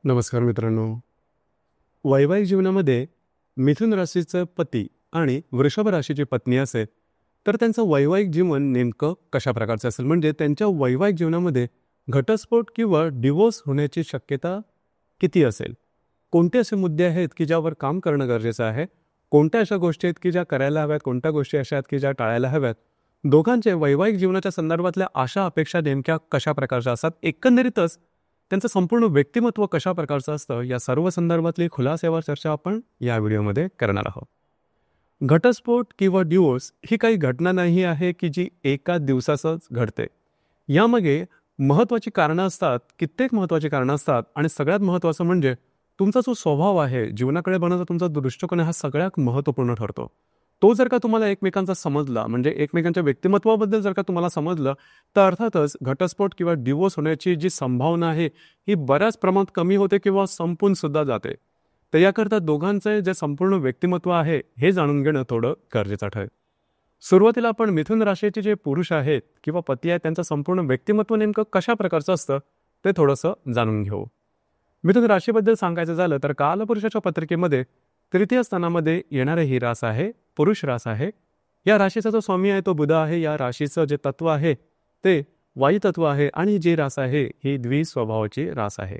नमस्कार मित्रांनो. वैवाहिक जीवनामध्ये मिथुन राशीचं पती आणि वृषभ राशीची पत्नी असेल तर त्यांचं वैवाहिक जीवन नेमकं कशा प्रकारचं असेल, म्हणजे त्यांच्या वैवाहिक जीवनामध्ये घटस्फोट किंवा डिवोर्स होण्याची शक्यता किती असेल, कोणते असे मुद्दे आहेत की ज्यावर काम करणं गरजेचं आहे, कोणत्या अशा गोष्टी आहेत की ज्या करायला हव्यात, कोणत्या गोष्टी अशा आहेत की ज्या टाळायला हव्यात, दोघांचे वैवाहिक जीवनाच्या संदर्भातल्या आशा अपेक्षा नेमक्या कशा प्रकारच्या असतात, एकंदरीतच त्यांचं संपूर्ण व्यक्तिमत्व कशा प्रकारचं असतं, या सर्व संदर्भातली खुलासेवर चर्चा आपण या व्हिडिओमध्ये करणार आहोत. घटस्फोट किंवा डिवोर्स ही काही घटना नाही आहे की जी एका दिवसातच घडते. यामागे महत्त्वाची कारणं असतात, कित्येक महत्त्वाची कारणं असतात आणि सगळ्यात महत्त्वाचं म्हणजे तुमचा जो स्वभाव आहे, जीवनाकडे बनवण्याचा तुमचा दृष्टिकोन आहे, हा सगळ्यात महत्त्वपूर्ण ठरतो. तो जर का तुम्हाला एकमेकांचा समजला, म्हणजे एकमेकांच्या व्यक्तिमत्वाबद्दल जर का तुम्हाला समजलं, तर अर्थातच घटस्फोट किंवा डिवोर्स होण्याची जी संभावना आहे ही बऱ्याच प्रमाणात कमी होते किंवा संपून सुद्धा जाते. तर याकरता दोघांचे जे संपूर्ण व्यक्तिमत्व आहे हे जाणून घेणं थोडं गरजेचं ठरेल. सुरुवातीला आपण मिथुन राशीचे जे पुरुष आहेत किंवा पती आहेत त्यांचं संपूर्ण व्यक्तिमत्व नेमकं कशा प्रकारचं असतं ते थोडंसं जाणून घेऊ. मिथुन राशीबद्दल सांगायचं झालं तर कालपुरुषाच्या पत्रिकेमध्ये तृतीय स्थानामध्ये येणारी ही रास आहे, पुरुष रास आहे. या राशीचा जो स्वामी आहे तो बुध आहे. या राशीचं जे तत्व आहे ते वायू तत्व आहे आणि जी रास आहे ही द्विस्वभावाची रास आहे.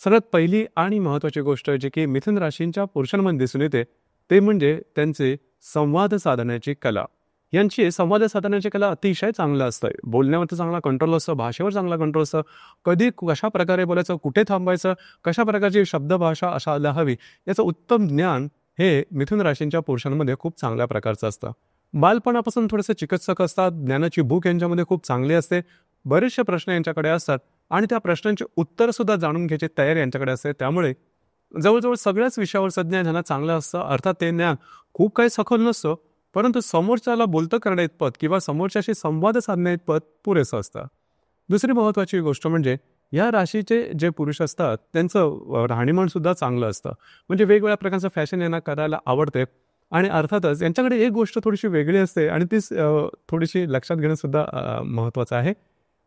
सगळ्यात पहिली आणि महत्त्वाची गोष्ट जी की मिथुन राशींच्या पुरुषांमध्ये दिसून येते ते म्हणजे त्यांचे संवाद साधण्याची कला. यांची संवाद साधण्याची कला अतिशय चांगलं असतं. बोलण्यावरती चांगला कंट्रोल असतं, भाषेवर चांगला कंट्रोल असतं, कधी कशा प्रकारे बोलायचं, कुठे थांबायचं, कशा प्रकारची शब्दभाषा असायला हवी याचं उत्तम ज्ञान हे मिथुन राशींच्या पुरुषांमध्ये खूप चांगल्या प्रकारचं असतं. बालपणापासून थोडेसे चिकित्सक असतात, ज्ञानाची भूक यांच्यामध्ये खूप चांगली असते, बरेचसे प्रश्न यांच्याकडे असतात आणि त्या प्रश्नांचे उत्तरसुद्धा जाणून घ्यायची तयारी यांच्याकडे असते. त्यामुळे जवळजवळ सगळ्याच विषयावरचं ज्ञान ह्यांना चांगलं असतं. अर्थात ते ज्ञान खूप काही सखोल नसतं, परंतु समोरच्याला बोलतं करण्या इतपत किंवा समोरच्याशी संवाद साधण्या इतपत पुरेसं असतं. दुसरी महत्त्वाची गोष्ट म्हणजे या राशीचे जे पुरुष असतात त्यांचं राहणीमान सुद्धा चांगलं असतं. म्हणजे वेगवेगळ्या प्रकारचं फॅशन यांना करायला आवडते आणि अर्थातच यांच्याकडे एक गोष्ट थोडीशी वेगळी असते आणि ती थोडीशी लक्षात घेणं सुद्धा महत्त्वाचं आहे.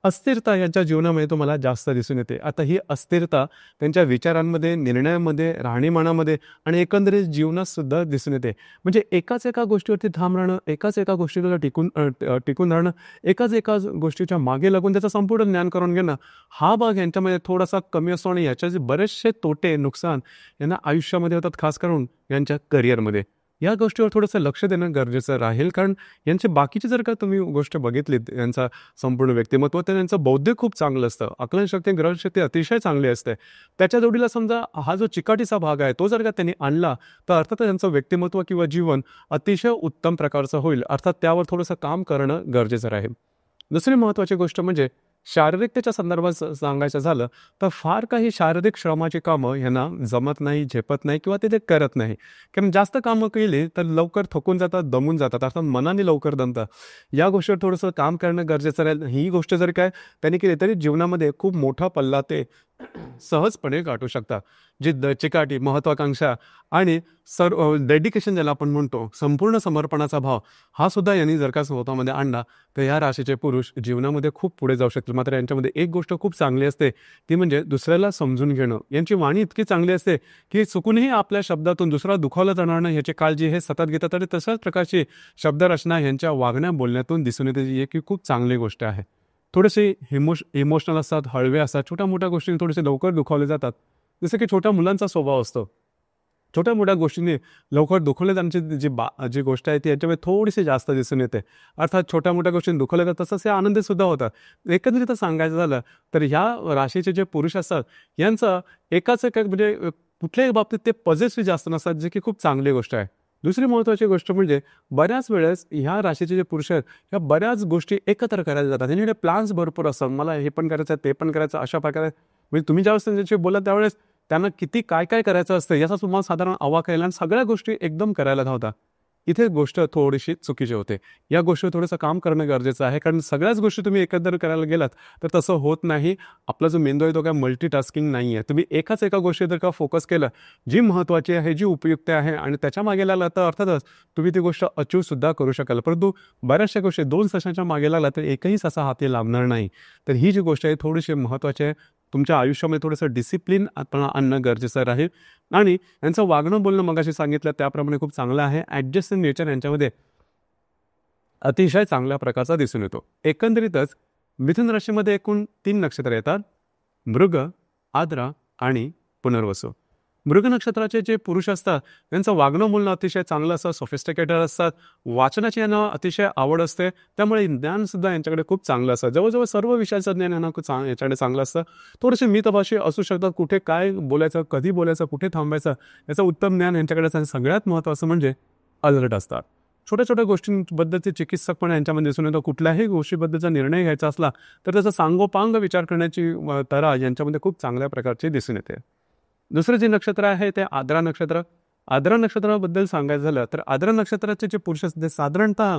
अस्थिरता यांच्या जीवनामध्ये तुम्हाला जास्त दिसून येते. आता ही अस्थिरता त्यांच्या विचारांमध्ये, निर्णयामध्ये, राहणीमानामध्ये आणि एकंदरीत जीवनात सुद्धा दिसून येते. म्हणजे एकाच एका गोष्टीवरती ठाम राहणं, एकाच एका गोष्टीला टिकून राहणं, एकाच गोष्टीच्या मागे लागून त्याचं संपूर्ण ज्ञान करून घेणं, हा भाग यांच्यामध्ये थोडासा कमी असतो आणि याच्याचे बरेचसे तोटे, नुकसान यांना आयुष्यामध्ये होतात, खास करून यांच्या करिअरमध्ये. या गोष्टीवर थोडंसं लक्ष देणं गरजेचं राहील, कारण यांचे बाकीचे जर का तुम्ही गोष्ट बघितलीत, यांचा संपूर्ण व्यक्तिमत्व, तर यांचं बौद्धिक खूप चांगलं असतं, आकलनशक्ती, ग्रहणशक्ती अतिशय चांगली असते. त्याच्या जोडीला समजा हा जो चिकाटीचा भाग आहे तो जर का त्यांनी आणला तर अर्थात त्यांचं व्यक्तिमत्व किंवा जीवन अतिशय उत्तम प्रकारचं होईल. अर्थात त्यावर थोडंसं काम करणं गरजेचं राहील. दुसरी महत्त्वाची गोष्ट म्हणजे शारीरिकतेच्या संदर्भात सांगायचं झालं तर फार काही शारीरिक श्रमाची कामं यांना जमत नाही, झेपत नाही किंवा ते करत नाही. कारण जास्त कामं केली तर लवकर थकून जातात, दमून जातात, अर्थात मनाने लवकर दमतात. या गोष्टीवर थोडंसं काम करणं गरजेचं राहील. ही गोष्ट जर काय त्यांनी केली तरी जीवनामध्ये खूप मोठा पल्ला ते सहजपणे गाठू शकतात. चिकाटी, महत्वाकांक्षा आणि डेडिकेशन ज्याला आपण म्हणतो, संपूर्ण समर्पणाचा भाव, हा सुद्धा यांनी जर का स्वतःमध्ये आणला तर या राशीचे पुरुष जीवनामध्ये खूप पुढे जाऊ शकतील. मात्र यांच्यामध्ये एक गोष्ट खूप चांगली असते ती म्हणजे दुसऱ्याला समजून घेणं. यांची वाणी इतकी चांगली असते की चुकूनही आपल्या शब्दातून दुसरा दुखावला जाणार नाही याची काळजी हे सतत घेतात आणि तशाच प्रकारची शब्दरचना यांच्या वागण्या बोलण्यातून दिसून येते, जी की खूप चांगली गोष्ट आहे. थोडेसे इमोशनल असतात, हळवे असतात, छोट्या मोठ्या गोष्टी थोडेसे लवकर दुखावले जातात. जसं की छोट्या मुलांचा स्वभाव असतो, छोट्या मोठ्या गोष्टींनी लवकर दुखवले जाण्याची जी गोष्ट आहे ती याच्यामध्ये थोडीशी जास्त दिसून येते. अर्थात छोट्या मोठ्या गोष्टींनी दुखवले जातात तसंच हे आनंदी सुद्धा होतात. एकंदरीत सांगायचं झालं तर ह्या राशीचे जे पुरुष असतात यांचं एकाच एक म्हणजे कुठल्याही बाबतीत ते पॉझिटिव्ह जास्त नसतात, जे की खूप चांगली गोष्ट आहे. दुसरी महत्त्वाची गोष्ट म्हणजे बऱ्याच वेळेस ह्या राशीचे जे पुरुष आहेत ह्या बऱ्याच गोष्टी एकत्र करायला जातात. त्यांच्याकडे प्लॅन्स भरपूर असतात, मला हे पण करायचं, ते पण करायचं, अशा प्रकारे. म्हणजे तुम्ही ज्यावेळेस त्यांच्याशी बोला त्यावेळेस त्यांना किती काय काय करायचं असतं याचा तुम्हाला साधारण आवाका येईल आणि सगळ्या गोष्टी एकदम करायला धावता. इथे गोष्ट थोडीशी चुकीची होते. या गोष्टीवर थोडंसं काम करणं गरजेचं आहे, कारण सगळ्याच गोष्टी तुम्ही एकंदर करायला गेलात तर तसं होत नाही. आपला जो मेंदू आहे तो काय मल्टीटास्किंग नाही आहे. तुम्ही एका गोष्टी जर का फोकस केलं, जी महत्त्वाची आहे, जी उपयुक्त आहे आणि त्याच्या मागे लागला तर अर्थातच तुम्ही ती गोष्ट अचीव सुद्धा करू शकाल. परंतु बऱ्याचशा गोष्टी 2 सशांच्या मागे लागला तर एकही ससा हाती लाभणार नाही. तर ही जी गोष्ट आहे थोडीशी महत्त्वाची आहे. तुमच्या आयुष्यामध्ये थोडंसं डिसिप्लिन आपण आणणं गरजेचं राहील. आणि यांचं वागणं बोलणं मगाशी सांगितलं त्याप्रमाणे खूप चांगलं आहे. ॲडजस्टिंग नेचर यांच्यामध्ये अतिशय चांगल्या प्रकारचा दिसून येतो. एकंदरीतच मिथुन राशीमध्ये एकूण 3 नक्षत्र येतात: मृग, आद्रा आणि पुनर्वसू. मृग नक्षत्राचे जे पुरुष असतात त्यांचं वागणं बोलणं अतिशय चांगलं असतं, सोफिस्टिकेटेड असतात, वाचनाची यांना अतिशय आवड असते, त्यामुळे ज्ञानसुद्धा यांच्याकडे खूप चांगलं असतं. जवळजवळ सर्व विषयाचं ज्ञान यांना याच्याकडे चांगलं असतं. थोडेसे मितभाषी असू शकतात, कुठे काय बोलायचं, कधी बोलायचं, कुठे थांबायचं याचं उत्तम ज्ञान यांच्याकडे असतं. सगळ्यात महत्त्वाचं म्हणजे अलर्ट असतात. छोट्या छोट्या गोष्टींबद्दलचे चिकित्सक यांच्यामध्ये दिसून येतं. कुठल्याही गोष्टीबद्दलचा निर्णय घ्यायचा असला तर त्याचा सांगोपांग विचार करण्याची तरा यांच्यामध्ये खूप चांगल्या प्रकारची दिसून येते. दुसरं जे नक्षत्र आहे ते आद्रा नक्षत्र. आद्रा नक्षत्राबद्दल सांगायचं झालं तर आद्रा नक्षत्राचे जे पुरुष असते साधारणतः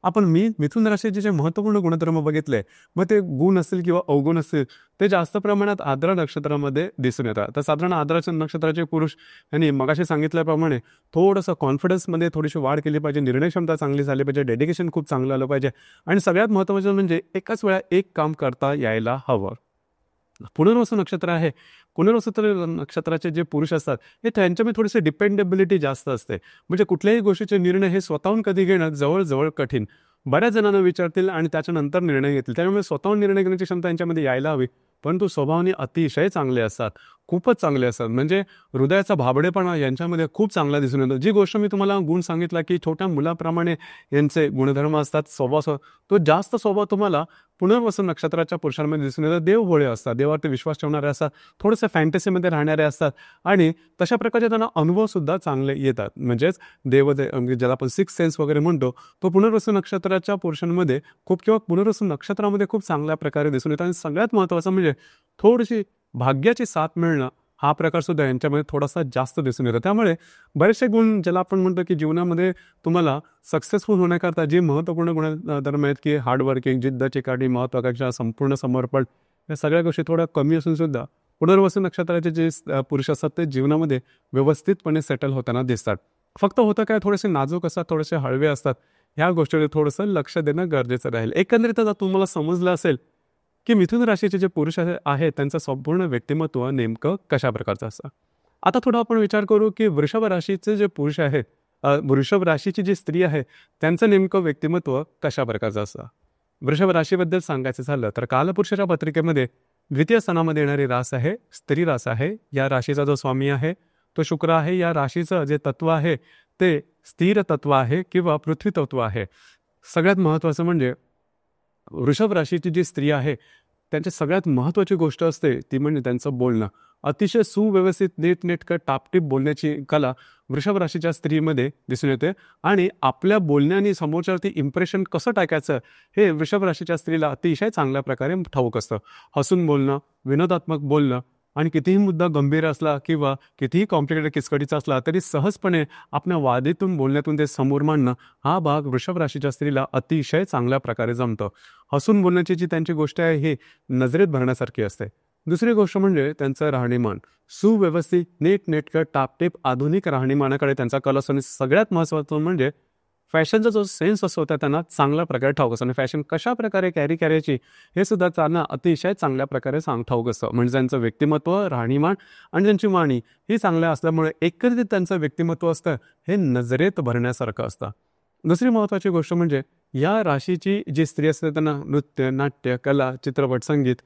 आपण मिथुन राशीचे जे महत्त्वपूर्ण गुणधर्म बघितले, मग ते गुण असतील किंवा अवगुण असतील, ते जास्त प्रमाणात आद्रा नक्षत्रामध्ये दिसून येतात. तर साधारण आद्रा नक्षत्राचे पुरुष यांनी मगाशी सांगितल्याप्रमाणे थोडंसं कॉन्फिडन्समध्ये थोडीशी वाढ केली पाहिजे, निर्णय क्षमता चांगली झाली पाहिजे, डेडिकेशन खूप चांगलं आलं पाहिजे आणि सगळ्यात महत्त्वाचं म्हणजे एकाच वेळा एक काम करता यायला हवं. पुनर्वसू नक्षत्र आहे. पुनर्वसू नक्षत्राचे जे पुरुष असतात हे त्यांच्यामध्ये थोडीशी डिपेंडेबिलिटी जास्त असते. म्हणजे कुठल्याही गोष्टीचे निर्णय हे स्वतःहून कधी घेणं जवळजवळ कठीण. बऱ्याच जणांना विचारतील आणि त्याच्यानंतर निर्णय घेतील. त्यामुळे स्वतःहून निर्णय घेण्याची क्षमता यांच्यामध्ये यायला हवी. परंतु स्वभावाने अतिशय चांगले असतात, खूपच चांगले असतात. म्हणजे हृदयाचा भाबडेपणा यांच्यामध्ये खूप चांगला दिसून येतो. जी गोष्ट मी तुम्हाला गुण सांगितला की छोट्या मुलाप्रमाणे यांचे गुणधर्म असतात, स्वभाव तो जास्त स्वभाव तुम्हाला पुनर्वसू नक्षत्राच्या पुरुषांमध्ये दिसून येतात. देव भोळे असतात, देवावरती विश्वास ठेवणारे असतात, थोडेसे फॅन्टसीमध्ये राहणारे असतात आणि तशा प्रकारचे त्यांना अनुभवसुद्धा चांगले येतात. म्हणजेच म्हणजे ज्याला आपण सिक्स सेन्स वगैरे म्हणतो, तो पुनर्वसू नक्षत्राच्या पुरुषांमध्ये खूप किंवा पुनर्वसू नक्षत्रामध्ये खूप चांगल्या प्रकारे दिसून येतात. आणि सगळ्यात महत्त्वाचं म्हणजे थोडीशी भाग्याची साथ मिळणं हा प्रकार सुद्धा यांच्यामध्ये थोडासा जास्त दिसून येतो. त्यामुळे बरेचसे गुण ज्याला आपण म्हणतो की जीवनामध्ये तुम्हाला सक्सेसफुल होण्याकरता जे महत्त्वपूर्ण गुणधर्म आहेत की हार्डवर्किंग, जिद्द, चिकाटी, महत्त्वाकांक्षा, संपूर्ण समर्पण, या सगळ्या गोष्टी थोड्या कमी असून सुद्धा पुनर्वसू नक्षत्राचे जे पुरुष असतात ते जीवनामध्ये व्यवस्थितपणे सेटल होताना दिसतात. फक्त होतं काय, थोडेसे नाजूक असतात, थोडेसे हळवे असतात. ह्या गोष्टीवर थोडंसं लक्ष देणं गरजेचं राहील. एकंदरीत आता तुम्हाला समजलं असेल की मिथुन राशीचे जे पुरुष आहेत त्यांचं संपूर्ण व्यक्तिमत्व नेमकं कशा प्रकारचं असतं. आता थोडा आपण विचार करू की वृषभ राशीचे जे पुरुष आहेत, वृषभ राशीची जी स्त्री आहे त्यांचं नेमकं व्यक्तिमत्व कशा प्रकारचं असतं. वृषभ राशीबद्दल सांगायचं झालं तर कालपुरुषाच्या पत्रिकेमध्ये द्वितीय स्थानामध्ये येणारी रास आहे स्त्री रास आहे. या राशीचा जो स्वामी आहे तो शुक्र आहे. या राशीचं जे तत्व आहे ते स्थिर तत्व आहे किंवा पृथ्वी तत्व आहे. सगळ्यात महत्त्वाचं म्हणजे वृषभ राशीची जी स्त्री आहे त्यांची सगळ्यात महत्त्वाची गोष्ट असते ती म्हणजे त्यांचं बोलणं. अतिशय सुव्यवस्थित, नीटनेटकं, टापटीप बोलण्याची कला वृषभ राशीच्या स्त्रीमध्ये दिसून येते आणि आपल्या बोलण्याने समोरच्यावरती इम्प्रेशन कसं टाकायचं हे वृषभ राशीच्या स्त्रीला अतिशय चांगल्या प्रकारे ठाऊक असतं. हसून बोलणं, विनोदात्मक बोलणं आणि कितीही मुद्दा गंभीर असला किंवा कितीही कॉम्प्लिकेटेड किचकटीचा असला तरी सहजपणे आपल्या वादीतून बोलण्यातून ते समोर मांडणं हा भाग वृषभ राशीच्या स्त्रीला अतिशय चांगल्या प्रकारे जमतं. हसून बोलण्याची जी त्यांची गोष्ट आहे ही नजरेत भरण्यासारखी असते. दुसरी गोष्ट म्हणजे त्यांचं राहणीमान सुव्यवस्थित, नीटनेटकं, टापटीप, आधुनिक राहणीमानाकडे त्यांचा कल असतो. आणि सगळ्यात महत्त्वाचं म्हणजे फॅशनचा जो सेन्स असतो त्या त्यांना चांगल्या प्रकारे ठाऊक असतो आणि फॅशन कशा प्रकारे कॅरी करायची हे सुद्धा त्यांना अतिशय चांगल्या प्रकारे ठाऊक असतं. म्हणजे त्यांचं व्यक्तिमत्व, राहणीमान आणि त्यांची वाणी ही चांगल्या असल्यामुळे एकंदरीत त्यांचं व्यक्तिमत्व असतं हे नजरेत भरण्यासारखं असतं. दुसरी महत्त्वाची गोष्ट म्हणजे या राशीची जी स्त्री असते त्यांना नृत्य, नाट्य, कला, चित्रपट, संगीत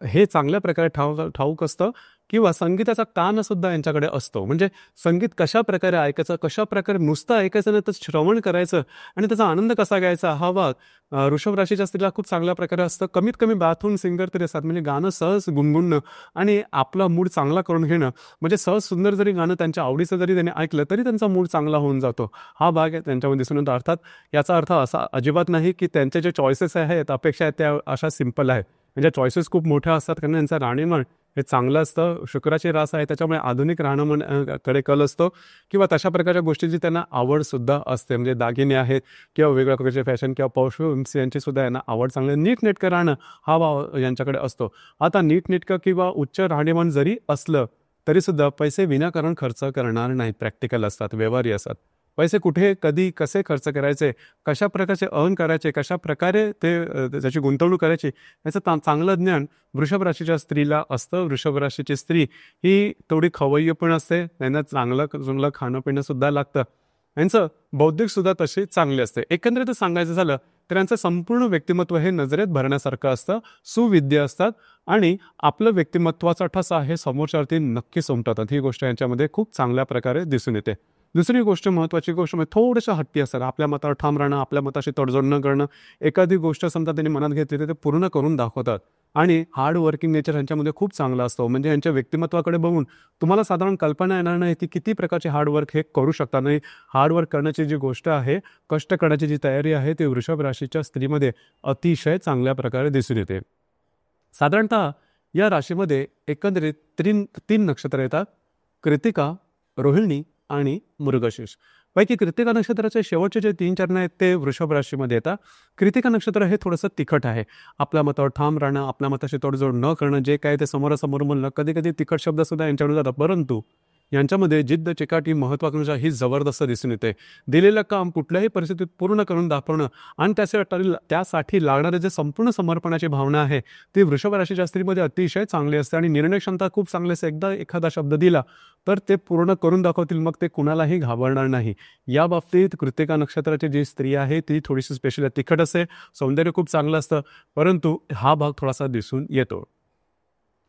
हे चांगल्या प्रकारे ठाऊक असतं किंवा संगीताचा कानसुद्धा यांच्याकडे असतो. म्हणजे संगीत कशा प्रकारे ऐकायचं, कशा प्रकारे नुसतं ऐकायचं नाही तर श्रवण करायचं आणि त्याचा आनंद कसा घ्यायचा हा भाग वृषभ राशीच्या स्त्रीला खूप चांगल्या प्रकारे असतं. कमीत कमी बाथरूम सिंगर तरी असतात. म्हणजे गाणं सहज गुणगुणणं आणि आपला मूड चांगला करून घेणं. म्हणजे सहज सुंदर जरी गाणं त्यांच्या आवडीचं जरी त्यांनी ऐकलं तरी त्यांचा मूड चांगला होऊन जातो. हा भाग आहे त्यांच्यामध्ये दिसून येतो. अर्थात याचा अर्थ असा अजिबात नाही की त्यांचे जे चॉईसेस आहेत, अपेक्षा आहेत त्या अशा सिम्पल आहेत. म्हणजे चॉईसेस खूप मोठ्या असतात कारण त्यांचं राहणीमान हे चांगलं असतं. शुक्राची रास आहे त्याच्यामुळे आधुनिक राहणीमानाकडे कल असतो किंवा तशा प्रकारच्या गोष्टीची त्यांना आवडसुद्धा असते. म्हणजे दागिने आहेत किंवा वेगवेगळ्या प्रकारचे फॅशन किंवा परफ्युम्स यांचीसुद्धा यांना आवड चांगली. नीटनेटकं राहणं हा भाव यांच्याकडे असतो. आता नीटनेटकं किंवा उच्च राहणीमान जरी असलं तरीसुद्धा पैसे विनाकारण खर्च करणार नाहीत. प्रॅक्टिकल असतात, व्यवहारी असतात. पैसे कुठे, कधी, कसे खर्च करायचे, कशा प्रकारचे अर्न करायचे, कशा प्रकारे त्याची गुंतवणूक करायची, याचं चांगलं ज्ञान वृषभ राशीच्या स्त्रीला असतं. वृषभ राशीची स्त्री ही थोडी खवय्य पण असते, त्यांना चांगलं खाणं पिणं सुद्धा लागतं. यांचं बौद्धिक सुद्धा तशी चांगली असते. एकंदरीत सांगायचं झालं तर यांचं संपूर्ण व्यक्तिमत्व हे नजरेत भरण्यासारखं असतं, सुविद्य असतात आणि आपलं व्यक्तिमत्वाचा ठसा हे समोरच्यावरती नक्कीच उमटवतात. ही गोष्ट यांच्यामध्ये खूप चांगल्या प्रकारे दिसून येते. दुसरी गोष्ट, महत्त्वाची गोष्ट म्हणजे थोडंसं हट्टी असतात. आपल्या मतावर ठाम राहणं, आपल्या मताशी तडजोड न करणं, एखादी गोष्ट समजा त्यांनी मनात घेतली ते पूर्ण करून दाखवतात. आणि हार्ड वर्किंग नेचर यांच्यामध्ये खूप चांगला असतो. म्हणजे यांच्या व्यक्तिमत्वाकडे बघून तुम्हाला साधारण कल्पना येणार नाही की किती प्रकारचे हार्डवर्क हे करू शकता. नाही, हार्डवर्क करण्याची जी गोष्ट आहे, कष्ट करण्याची जी तयारी आहे, ती वृषभ राशीच्या स्त्रीमध्ये अतिशय चांगल्या प्रकारे दिसून येते. साधारणतः या राशीमध्ये एकंदरीत तीन नक्षत्र येतात: कृतिका, रोहिणी आणि मृगशीर्ष. पैकी कृतिका नक्षत्राचे शेवटचे जे 3 चरण आहेत ते वृषभ राशीमध्ये येतात. कृतिका नक्षत्र हे थोडंसं तिखट आहे. आपल्या मतावर ठाम राहणं, आपल्या मताशी तोडजोड न करणं, जे काय ते समोरासमोर बोलणं, कधी कधी तिखट शब्द सुद्धा यांच्याकडून जातात. परंतु यांच्यामध्ये जिद्द, चिकाटी, महत्त्वाकांक्षा ही जबरदस्त दिसून येते. दिलेलं काम कुठल्याही परिस्थितीत पूर्ण करून दाखवणं आणि त्यासाठी लागणारे जे संपूर्ण समर्पणाची भावना आहे ती वृषभ राशीच्या स्त्रीमध्ये अतिशय चांगली असते आणि निर्णय क्षमता खूप चांगली असते. एकदा एखादा शब्द दिला तर ते पूर्ण करून दाखवतील, मग ते कुणालाही घाबरणार नाही. या बाबतीत कृतिका नक्षत्राची जी स्त्री आहे ती थोडीशी स्पेशल तिखट असते, सौंदर्य खूप चांगलं असतं, परंतु हा भाग थोडासा दिसून येतो.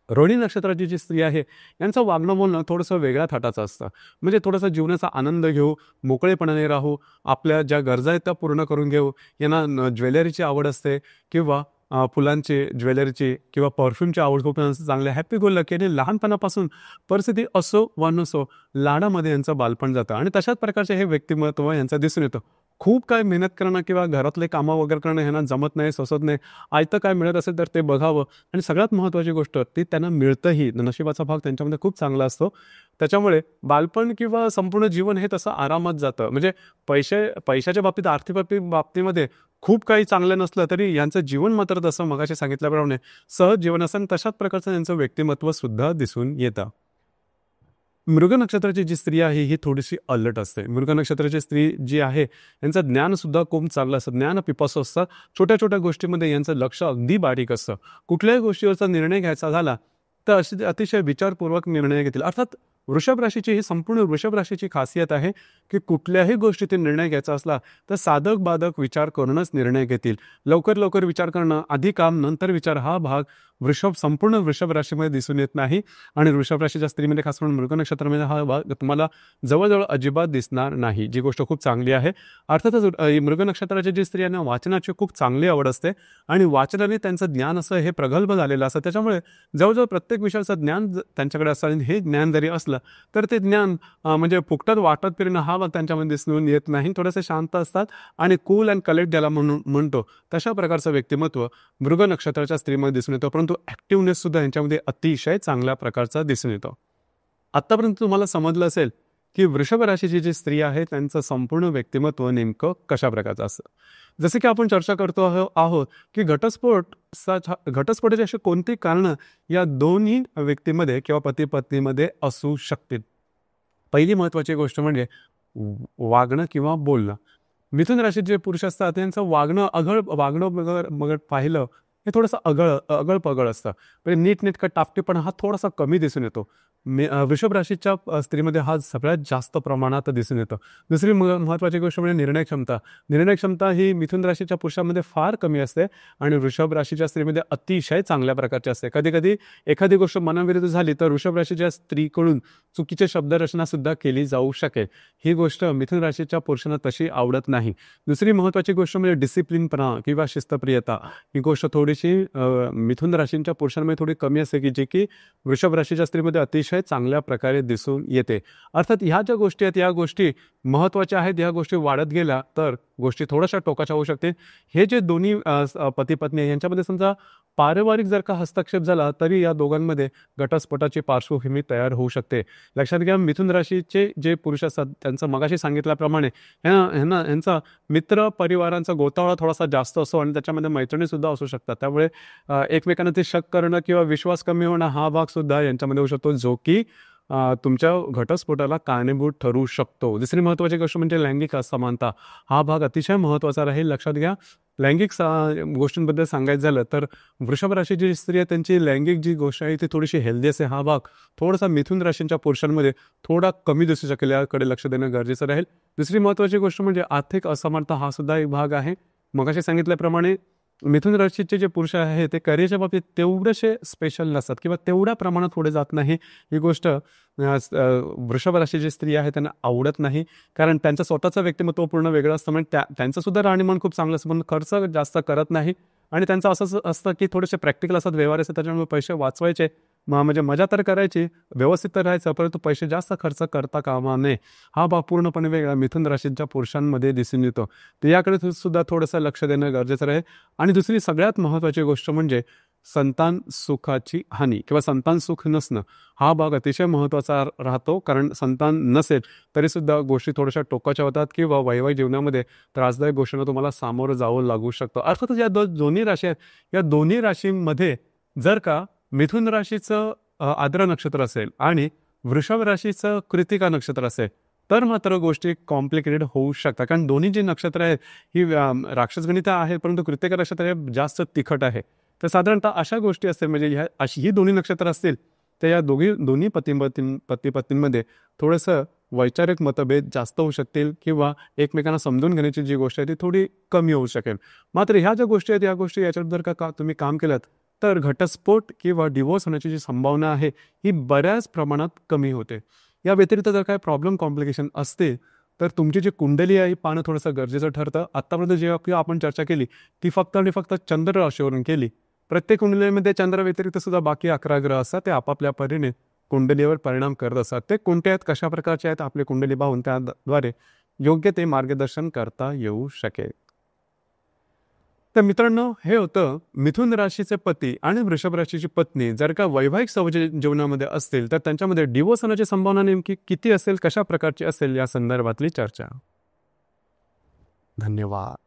रोहिणी नक्षत्राची जी स्त्री आहे यांचं वागणं बोलणं थोडंसं वेगळ्या थाटाचं असतं. म्हणजे थोडासा जीवनाचा आनंद घेऊ, मोकळेपणाने राहू, आपल्या ज्या गरजा आहेत त्या पूर्ण करून घेऊ. यांना ज्वेलरीची आवड असते किंवा फुलांची, ज्वेलरीची किंवा परफ्यूमची आवड खूप चांगली. हॅपी गो लकी आणि लहानपणापासून परिस्थिती असो वा नसो, लाडामध्ये यांचं बालपण जातं आणि तशाच प्रकारचे हे व्यक्तिमत्व यांचं दिसून येतं. खूप काय मेहनत करणं किंवा घरातले कामं वगैरे करणं ह्यांना जमत नाही, सोसत नाही. आयतं काय मिळत असेल तर ते बघावं आणि सगळ्यात महत्त्वाची गोष्ट ती त्यांना मिळतंही. नशिबाचा भाग त्यांच्यामध्ये खूप चांगला असतो. त्याच्यामुळे बालपण किंवा संपूर्ण जीवन हे तसं आरामात जातं. म्हणजे पैशाच्या बाबतीत, आर्थिक बाबतीमध्ये खूप काही चांगलं नसलं तरी यांचं जीवन मात्र तसं मगाशी सांगितल्याप्रमाणे सहज जीवन असतं आणि तशाच प्रकारचं त्यांचं व्यक्तिमत्व सुद्धा दिसून येतं. मृग नक्षत्राची जी स्त्री आहे ही थोडीशी अलर्ट असते. मृग नक्षत्राची स्त्री जी आहे यांचं ज्ञान सुद्धा खूप चांगलं असतं, ज्ञान पिपासू असतात. छोट्या छोट्या गोष्टीमध्ये यांचं लक्ष अगदी बारीक असतं. कुठल्याही गोष्टीवरचा निर्णय घ्यायचा झाला तर अतिशय विचारपूर्वक निर्णय घेतील. अर्थात वृषभ राशीची ही संपूर्ण वृषभ राशीची खासियत आहे की कुठल्याही गोष्टीतील निर्णय घ्यायचा असला तर साधक बाधक विचार करूनच निर्णय घेतील. लवकर विचार करणं, आधी काम नंतर विचार, हा भाग संपूर्ण वृषभ राशीमध्ये दिसून येत नाही आणि वृषभ राशीच्या स्त्रीमध्ये खास करून मृग नक्षत्रामध्ये हा भाग तुम्हाला जवळजवळ अजिबात दिसणार नाही, जी गोष्ट खूप चांगली आहे. अर्थातच मृग नक्षत्राची जी स्त्री यांना वाचनाची खूप चांगली आवड असते आणि वाचनाने त्यांचं ज्ञान असं हे प्रगल्भ झालेलं असतं. त्याच्यामुळे जवळजवळ प्रत्येक विषयाचं ज्ञान त्यांच्याकडे असतं आणि हे ज्ञान जरी असलं तर ते ज्ञान म्हणजे फुकटात वाटत फिरणं हा भाग त्यांच्यामध्ये दिसून येत नाही. थोडेसे शांत असतात आणि कूल अँड कलेक्ट ज्याला म्हणतो तशा प्रकारचं व्यक्तिमत्व मृग नक्षत्राच्या स्त्रीमध्ये दिसून येतं. परंतु ॲक्टिव्हनेस सुद्धा यांच्यामध्ये अतिशय चांगल्या प्रकारचा दिसून येतो. आत्तापर्यंत तुम्हाला समजलं असेल की वृषभ राशीची जी स्त्री आहे त्यांचं संपूर्ण व्यक्तिमत्व नेमकं कशा प्रकारचं असतं. जसे की आपण चर्चा करतो आहोत की घटस्फोटाची अशी कोणती कारणं या दोन्ही व्यक्तीमध्ये किंवा पती पत्नीमध्ये असू शकतील. पहिली महत्त्वाची गोष्ट म्हणजे वागणं किंवा बोलणं. मिथुन राशीत जे पुरुष असतात त्यांचं वागणं पाहिलं हे थोडंसं अगळ असतं. म्हणजे नीटनेटका टापटीपणा हा थोडासा कमी दिसून येतो. वृषभ राशीच्या स्त्रीमध्ये हा सगळ्यात जास्त प्रमाणात दिसून येतो. दुसरी महत्त्वाची गोष्ट म्हणजे निर्णय क्षमता ही मिथुन राशीच्या पुरुषामध्ये फार कमी असते आणि वृषभ राशीच्या स्त्रीमध्ये अतिशय चांगल्या प्रकारची असते. कधी एखादी गोष्ट मनाविरुद्ध झाली तर वृषभ राशीच्या स्त्रीकडून चुकीचे शब्दरचना सुद्धा केली जाऊ शकेल. ही गोष्ट मिथुन राशीच्या पुरुषांना तशी आवडत नाही. दुसरी महत्त्वाची गोष्ट म्हणजे डिसिप्लिनपणा किंवा शिस्तप्रियता. ही गोष्ट थोडीशी मिथुन राशींच्या पुरुषांमध्ये थोडी कमी असते की जे की वृषभ राशीच्या स्त्रीमध्ये अतिशय चांगल्या प्रकारे दिसून येते. अर्थात ह्या ज्या गोष्टी आहेत या गोष्टी महत्त्वाच्या आहेत. ह्या गोष्टी वाढत गेल्या तर गोष्टी थोड्याशा टोकाच्या होऊ शकते. हे जे दोन्ही पती पत्नी आहे यांच्यामध्ये समजा पारिवारिक जर का हस्तक्षेप झाला तरी या दोघांमध्ये घटस्फोटाची पार्श्वभूमी तयार होऊ शकते. लक्षात घ्या, मिथुन राशीचे जे पुरुष असतात त्यांचं मगाशी सांगितल्याप्रमाणे यांचा मित्र परिवारांचा गोतावळा थोडासा जास्त असतो आणि त्याच्यामध्ये मैत्रिणी सुद्धा असू शकतात. त्यामुळे एकमेकांना ते शक करणं किंवा विश्वास कमी होणं हा भाग सुद्धा यांच्यामध्ये होऊ शकतो, जो की तुमच्या घटस्फोटाला कारणीभूत ठरू शकतो. दुसरी महत्त्वाची गोष्ट म्हणजे लैंगिक असमानता. हा भाग अतिशय महत्त्वाचा राहील, लक्षात घ्या. लैंगिक गोष्टींबद्दल सांगायचं झालं तर वृषभ राशीची जी स्त्री आहे त्यांची लैंगिक जी गोष्ट आहे ती थोडीशी हेल्दी असते. हा भाग थोडासा मिथुन राशींच्या पुरुषांमध्ये थोडा कमी दिसू शकेल, याकडे लक्ष देणं गरजेचं राहील. दुसरी महत्त्वाची गोष्ट म्हणजे आर्थिक असमानता, हा सुद्धा एक भाग आहे. मगाशी सांगितल्याप्रमाणे मिथुन राशीचे जे पुरुष आहे ते करिअरच्या बाबतीत तेवढेसे स्पेशल नसतात किंवा तेवढ्या प्रमाणात पुढे जात नाही. ही गोष्ट वृषभ राशीची स्त्री आहे त्यांना आवडत नाही, कारण त्यांचं स्वतःचं व्यक्तिमत्व पूर्ण वेगळं असतं. म्हणजे त्यांचं सुद्धा राहणीमान खूप चांगलं असतं, पण खर्च जास्त करत नाही. आणि त्यांचं असंच असतं की थोडेसे प्रॅक्टिकल असतात, व्यवहार असतात, त्याच्यामुळे पैसे वाचवायचे, म्हणजे मजा तर करायची, व्यवस्थित तर राहायचं, परंतु पैसे जास्त खर्च करता कामा नये. हा भाग पूर्णपणे वेगळा मिथुन राशीच्या पुरुषांमध्ये दिसून येतो. तर याकडे सुद्धा थोडंसं लक्ष देणं गरजेचं आहे. आणि दुसरी सगळ्यात महत्त्वाची गोष्ट म्हणजे संतान सुखाची हानी किंवा संतान सुख नसणं. हा भाग अतिशय महत्त्वाचा राहतो, कारण संतान नसेल तरीसुद्धा गोष्टी थोड्याशा टोकाच्या होतात किंवा वैवाहिक जीवनामध्ये त्रासदायक गोष्टींना तुम्हाला सामोरं जावं लागू शकतं. अर्थातच या दोन्ही राशी आहेत, या दोन्ही राशींमध्ये जर का मिथुन राशीचं आर्द्रा नक्षत्र असेल आणि वृषभ राशीचं कृतिका नक्षत्र असेल तर मात्र गोष्टी कॉम्प्लिकेटेड होऊ शकतात, कारण दोन्ही जी नक्षत्र आहेत ही राक्षसगणित आहे, परंतु कृतिका नक्षत्र हे जास्त तिखट आहे. तर साधारणतः अशा गोष्टी असतील, म्हणजे ही दोन्ही नक्षत्र असतील तर या दोन्ही पती पत्नींमध्ये थोडंसं वैचारिक मतभेद जास्त होऊ शकतील किंवा एकमेकांना समजून घेण्याची जी गोष्ट आहे ती थोडी कमी होऊ शकेल. मात्र ह्या ज्या गोष्टी आहेत या गोष्टी याच्यावर जर का तुम्ही काम केलं तर घटस्फोट किंवा डिवोर्स होण्याची जी संभावना आहे ही बऱ्याच प्रमाणात कमी होते. या व्यतिरिक्त जर काय प्रॉब्लेम कॉम्प्लिकेशन असते तर तुमची जी कुंडली आहे ही पाहणं थोडंसं गरजेचं ठरतं. आत्तापर्यंत जे आपण चर्चा केली ती फक्त आणि फक्त चंद्र राशीवरून केली. प्रत्येक कुंडलीमध्ये चंद्र व्यतिरिक्त सुद्धा बाकी 11 ग्रह असतात, ते आपापल्या परीने कुंडलीवर परिणाम करत असतात. ते कोणते आहेत, कशा प्रकारचे आहेत, आपली कुंडली पाहून त्याद्वारे योग्य ते मार्गदर्शन करता येऊ शकेल. तर मित्रांनो, हे होतं मिथुन राशीचे पती आणि वृषभ राशीची पत्नी जर का वैवाहिक जीवनामध्ये असतील तर त्यांच्यामध्ये डिवोर्स होण्याची संभावना नेमकी किती असेल, कशा प्रकारची असेल, या संदर्भातली चर्चा. धन्यवाद.